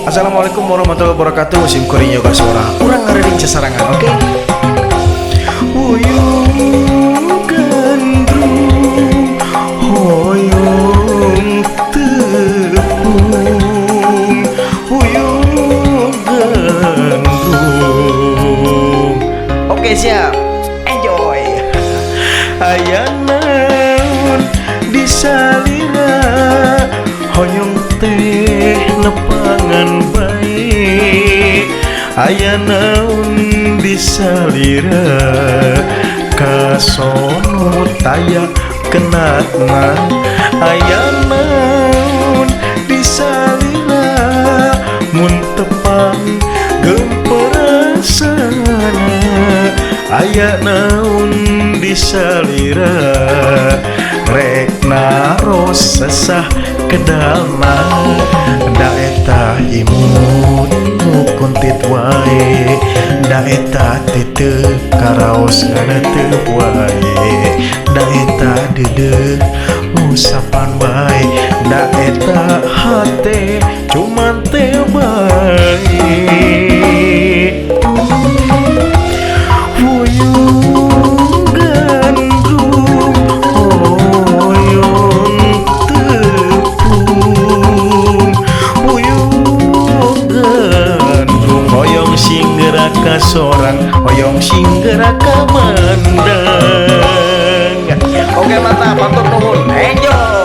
Assalamualaikum warahmatullahi wabarakatuh. Sim kuring yoga suara urang ngarening sasarangan, oke? Uyung gandrung hoyong tepung, uyung gandrung. Oke, siap. Enjoy. Aya naon di salira hoyong teh nepangan bae, aya naon di salira kasono taya kenatna, aya naon di salira mun tepang gemperasana, aya naon di salira rek naros sesah kedalna, da eta imut nu kuntit wae, da eta teu karaos nganeuteub wae, da eta deudeuh usapan wae, da eta hate cuman teu bae. Uyung gandrung hoyong tepung, uyung gandrung hoyong singgera ka sorang, hoyong singgera ka mandang. Oke, mantap, matur nuwun, enjoy.